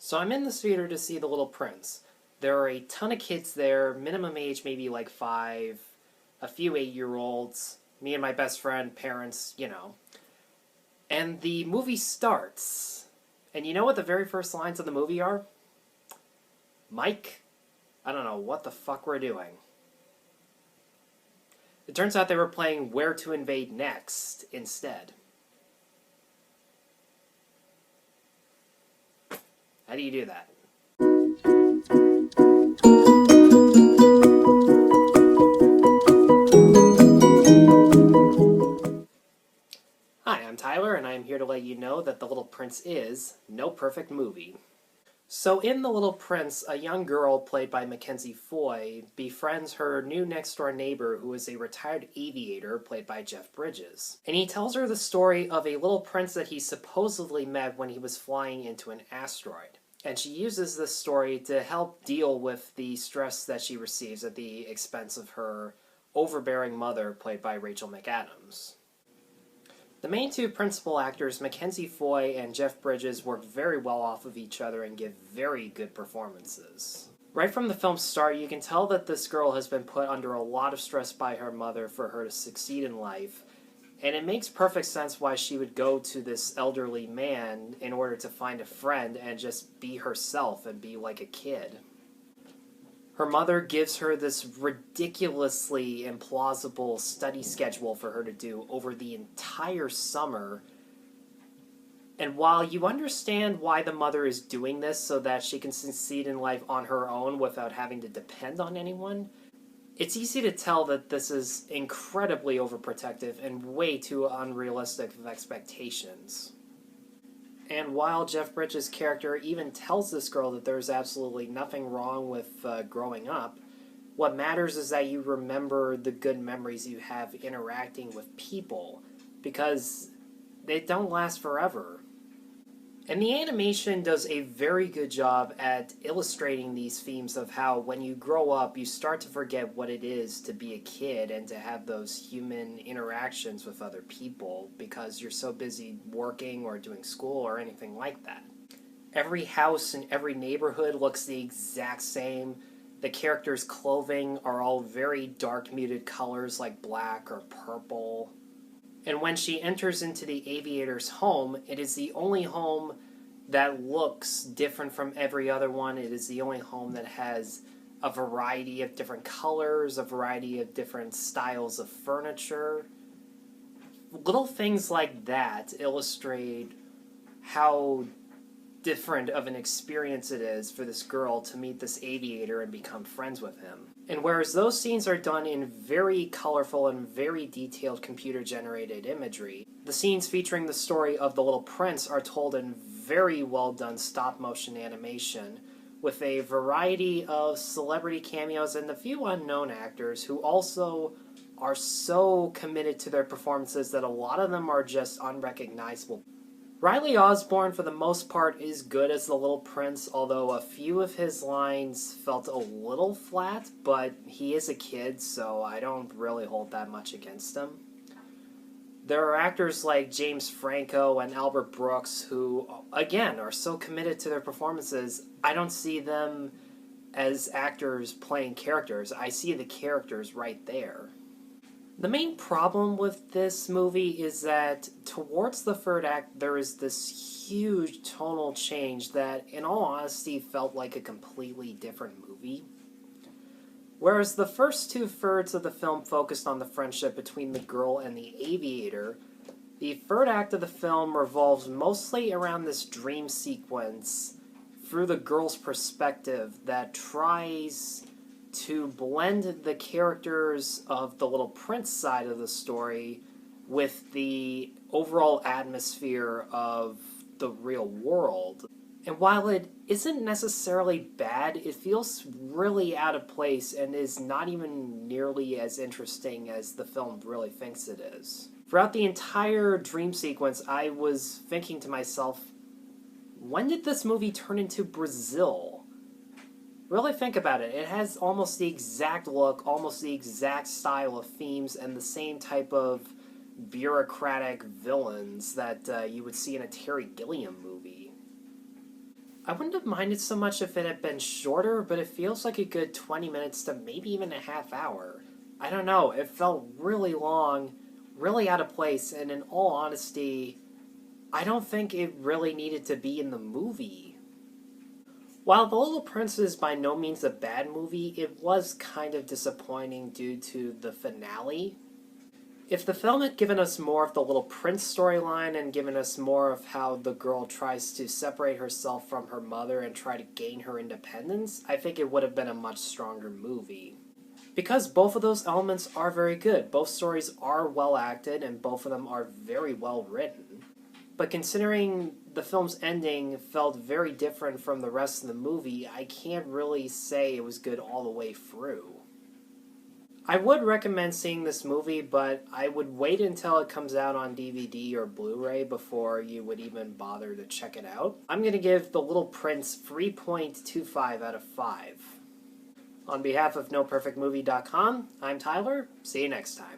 So I'm in this theater to see The Little Prince. There are a ton of kids there, minimum age maybe like 5, a few 8-year-olds, me and my best friend, parents. And the movie starts. And you know what the very first lines of the movie are? Mike, I don't know what the fuck we're doing. It turns out they were playing Where to Invade Next instead. How do you do that? Hi, I'm Tyler, and I'm here to let you know that The Little Prince is no perfect movie. So in The Little Prince, a young girl played by Mackenzie Foy befriends her new next-door neighbor who is a retired aviator played by Jeff Bridges. And he tells her the story of a little prince that he supposedly met when he was flying into an asteroid. And she uses this story to help deal with the stress that she receives at the expense of her overbearing mother played by Rachel McAdams. The main two principal actors, Mackenzie Foy and Jeff Bridges, work very well off of each other and give very good performances. Right from the film's start, you can tell that this girl has been put under a lot of stress by her mother for her to succeed in life, and it makes perfect sense why she would go to this elderly man in order to find a friend and just be herself and be like a kid. Her mother gives her this ridiculously implausible study schedule for her to do over the entire summer. And while you understand why the mother is doing this so that she can succeed in life on her own without having to depend on anyone, it's easy to tell that this is incredibly overprotective and way too unrealistic of expectations. And while Jeff Bridges' character even tells this girl that there's absolutely nothing wrong with growing up, what matters is that you remember the good memories you have interacting with people, because they don't last forever. And the animation does a very good job at illustrating these themes of how when you grow up, you start to forget what it is to be a kid and to have those human interactions with other people because you're so busy working or doing school or anything like that. Every house in every neighborhood looks the exact same. The characters' clothing are all very dark muted colors like black or purple. And when she enters into the aviator's home, it is the only home that looks different from every other one. It is the only home that has a variety of different colors, a variety of different styles of furniture. Little things like that illustrate how different of an experience it is for this girl to meet this aviator and become friends with him. And whereas those scenes are done in very colorful and very detailed computer-generated imagery, the scenes featuring the story of the Little Prince are told in very well-done stop-motion animation, with a variety of celebrity cameos and a few unknown actors who also are so committed to their performances that a lot of them are just unrecognizable. Riley Osborne, for the most part, is good as the Little Prince, although a few of his lines felt a little flat, but he is a kid, so I don't really hold that much against him. There are actors like James Franco and Albert Brooks who, again, are so committed to their performances, I don't see them as actors playing characters. I see the characters right there. The main problem with this movie is that towards the third act, there is this huge tonal change that, in all honesty, felt like a completely different movie. Whereas the first 2/3 of the film focused on the friendship between the girl and the aviator, the third act of the film revolves mostly around this dream sequence through the girl's perspective that tries to blend the characters of the Little Prince side of the story with the overall atmosphere of the real world. And while it isn't necessarily bad, it feels really out of place and is not even nearly as interesting as the film really thinks it is. Throughout the entire dream sequence, I was thinking to myself, when did this movie turn into Brazil? Really think about it. It has almost the exact look, almost the exact style of themes, and the same type of bureaucratic villains that you would see in a Terry Gilliam movie. I wouldn't have minded so much if it had been shorter, but it feels like a good 20 minutes to maybe even a half hour. I don't know, it felt really long, really out of place, and in all honesty, I don't think it really needed to be in the movie. While The Little Prince is by no means a bad movie, it was kind of disappointing due to the finale. If the film had given us more of the Little Prince storyline and given us more of how the girl tries to separate herself from her mother and try to gain her independence, I think it would have been a much stronger movie. Because both of those elements are very good. Both stories are well acted and both of them are very well written. But considering the film's ending felt very different from the rest of the movie, I can't really say it was good all the way through. I would recommend seeing this movie, but I would wait until it comes out on DVD or Blu-ray before you would even bother to check it out. I'm going to give The Little Prince 3.25 out of 5. On behalf of NoPerfectMovie.com, I'm Tyler. See you next time.